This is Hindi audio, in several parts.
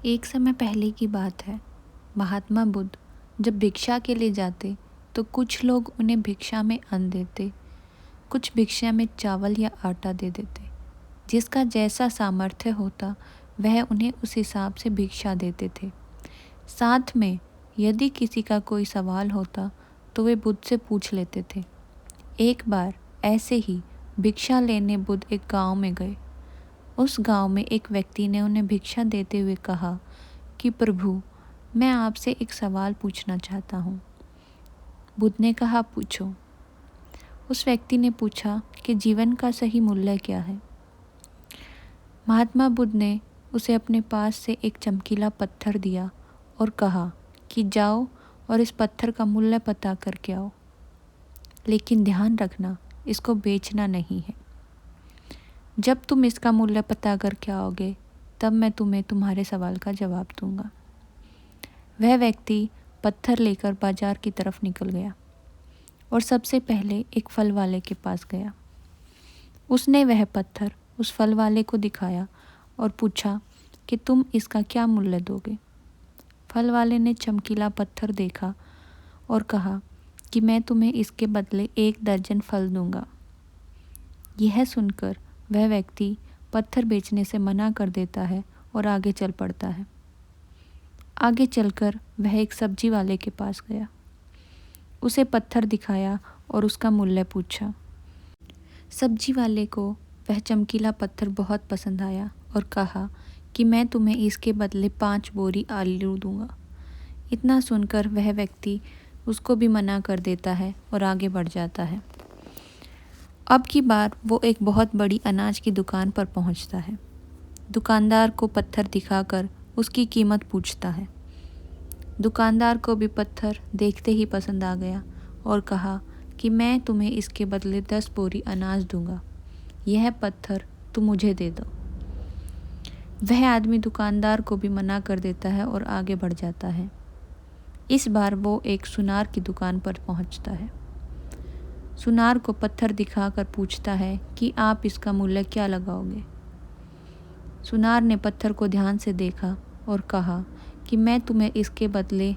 एक समय पहले की बात है। महात्मा बुद्ध जब भिक्षा के लिए जाते तो कुछ लोग उन्हें भिक्षा में अन्न देते, कुछ भिक्षा में चावल या आटा दे देते। जिसका जैसा सामर्थ्य होता वह उन्हें उस हिसाब से भिक्षा देते थे। साथ में यदि किसी का कोई सवाल होता तो वे बुद्ध से पूछ लेते थे। एक बार ऐसे ही भिक्षा लेने बुद्ध एक गांव में गए। उस गांव में एक व्यक्ति ने उन्हें भिक्षा देते हुए कहा कि प्रभु, मैं आपसे एक सवाल पूछना चाहता हूँ। बुद्ध ने कहा, पूछो। उस व्यक्ति ने पूछा कि जीवन का सही मूल्य क्या है। महात्मा बुद्ध ने उसे अपने पास से एक चमकीला पत्थर दिया और कहा कि जाओ और इस पत्थर का मूल्य पता करके आओ, लेकिन ध्यान रखना, इसको बेचना नहीं है। जब तुम इसका मूल्य पता करके आओगे तब मैं तुम्हें तुम्हारे सवाल का जवाब दूंगा। वह व्यक्ति पत्थर लेकर बाजार की तरफ निकल गया और सबसे पहले एक फल वाले के पास गया। उसने वह पत्थर उस फल वाले को दिखाया और पूछा कि तुम इसका क्या मूल्य दोगे। फल वाले ने चमकीला पत्थर देखा और कहा कि मैं तुम्हें इसके बदले 1 दर्जन फल दूंगा। यह सुनकर वह व्यक्ति पत्थर बेचने से मना कर देता है और आगे चल पड़ता है। आगे चलकर वह एक सब्जी वाले के पास गया। उसे पत्थर दिखाया और उसका मूल्य पूछा। सब्जी वाले को वह चमकीला पत्थर बहुत पसंद आया और कहा कि मैं तुम्हें इसके बदले 5 बोरी आलू दूंगा। इतना सुनकर वह व्यक्ति उसको भी मना कर देता है और आगे बढ़ जाता है। अब की बार वो एक बहुत बड़ी अनाज की दुकान पर पहुंचता है। दुकानदार को पत्थर दिखाकर उसकी कीमत पूछता है। दुकानदार को भी पत्थर देखते ही पसंद आ गया और कहा कि मैं तुम्हें इसके बदले 10 बोरी अनाज दूंगा। यह पत्थर तुम मुझे दे दो। वह आदमी दुकानदार को भी मना कर देता है और आगे बढ़ जाता है। इस बार वो एक सुनार की दुकान पर पहुंचता है। सुनार को पत्थर दिखाकर पूछता है कि आप इसका मूल्य क्या लगाओगे। सुनार ने पत्थर को ध्यान से देखा और कहा कि मैं तुम्हें इसके बदले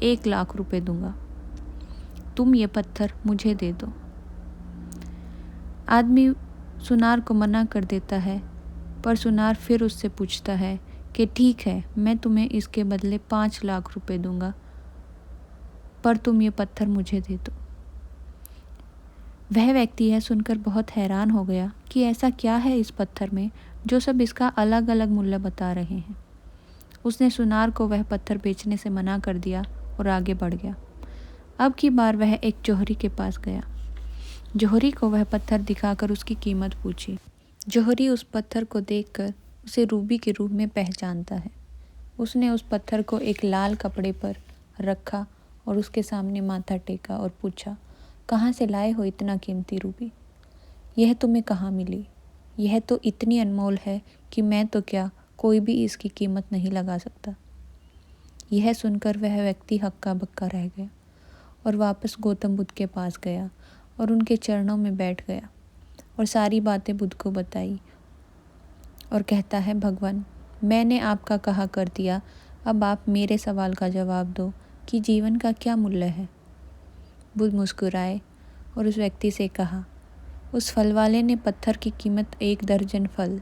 1 लाख रुपए दूंगा। तुम ये पत्थर मुझे दे दो। आदमी सुनार को मना कर देता है, पर सुनार फिर उससे पूछता है कि ठीक है, मैं तुम्हें इसके बदले 5 लाख रुपए दूंगा, पर तुम ये पत्थर मुझे दे दो। वह व्यक्ति यह सुनकर बहुत हैरान हो गया कि ऐसा क्या है इस पत्थर में जो सब इसका अलग अलग मूल्य बता रहे हैं। उसने सुनार को वह पत्थर बेचने से मना कर दिया और आगे बढ़ गया। अब की बार वह एक जोहरी के पास गया। जोहरी को वह पत्थर दिखाकर उसकी कीमत पूछी। जोहरी उस पत्थर को देखकर उसे रूबी के रूप में पहचानता है। उसने उस पत्थर को एक लाल कपड़े पर रखा और उसके सामने माथा टेका और पूछा, कहाँ से लाए हो इतना कीमती रूबी? यह तुम्हें कहाँ मिली? यह तो इतनी अनमोल है कि मैं तो क्या, कोई भी इसकी कीमत नहीं लगा सकता। यह सुनकर वह व्यक्ति हक्का बक्का रह गया और वापस गौतम बुद्ध के पास गया और उनके चरणों में बैठ गया और सारी बातें बुद्ध को बताई और कहता है, भगवान, मैंने आपका कहा कर दिया, अब आप मेरे सवाल का जवाब दो कि जीवन का क्या मूल्य है। बुद्ध मुस्कुराए और उस व्यक्ति से कहा, उस फल वाले ने पत्थर की कीमत 1 दर्जन फल,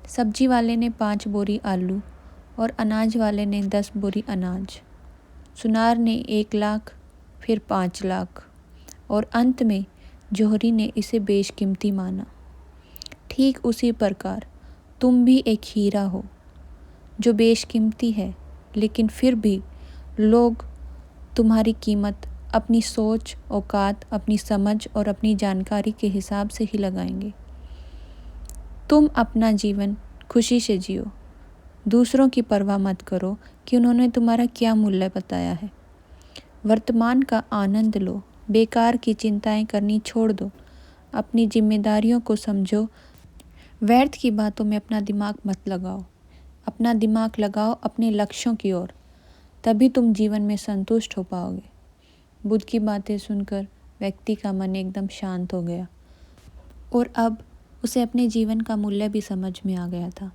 सब्जी वाले ने 5 बोरी आलू और अनाज वाले ने 10 बोरी अनाज। सुनार ने 1 लाख, फिर 5 लाख और अंत में जोहरी ने इसे बेशकीमती माना। ठीक उसी प्रकार तुम भी एक हीरा हो जो बेशकीमती है, लेकिन फिर भी लोग तुम्हारी कीमत अपनी सोच, औकात, अपनी समझ और अपनी जानकारी के हिसाब से ही लगाएंगे। तुम अपना जीवन खुशी से जियो। दूसरों की परवाह मत करो कि उन्होंने तुम्हारा क्या मूल्य बताया है। वर्तमान का आनंद लो, बेकार की चिंताएं करनी छोड़ दो, अपनी जिम्मेदारियों को समझो। व्यर्थ की बातों में अपना दिमाग मत लगाओ। अपना दिमाग लगाओ अपने लक्ष्यों की ओर, तभी तुम जीवन में संतुष्ट हो पाओगे। बुद्ध की बातें सुनकर व्यक्ति का मन एकदम शांत हो गया और अब उसे अपने जीवन का मूल्य भी समझ में आ गया था।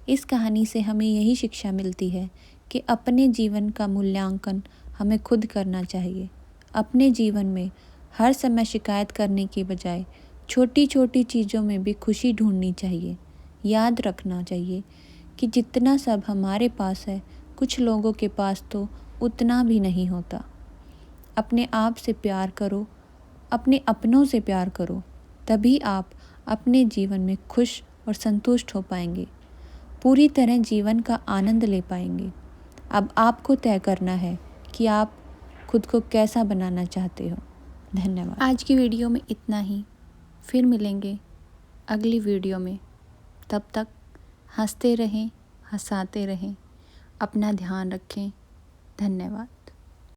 इस कहानी से हमें यही शिक्षा मिलती है कि अपने जीवन का मूल्यांकन हमें खुद करना चाहिए। अपने जीवन में हर समय शिकायत करने की बजाय छोटी छोटी चीज़ों में भी खुशी ढूंढनी चाहिए। याद रखना चाहिए कि जितना सब हमारे पास है, कुछ लोगों के पास तो उतना भी नहीं होता। अपने आप से प्यार करो, अपने अपनों से प्यार करो, तभी आप अपने जीवन में खुश और संतुष्ट हो पाएंगे, पूरी तरह जीवन का आनंद ले पाएंगे। अब आपको तय करना है कि आप खुद को कैसा बनाना चाहते हो। धन्यवाद। आज की वीडियो में इतना ही। फिर मिलेंगे अगली वीडियो में। तब तक हंसते रहें, हंसाते रहें, अपना ध्यान रखें। धन्यवाद।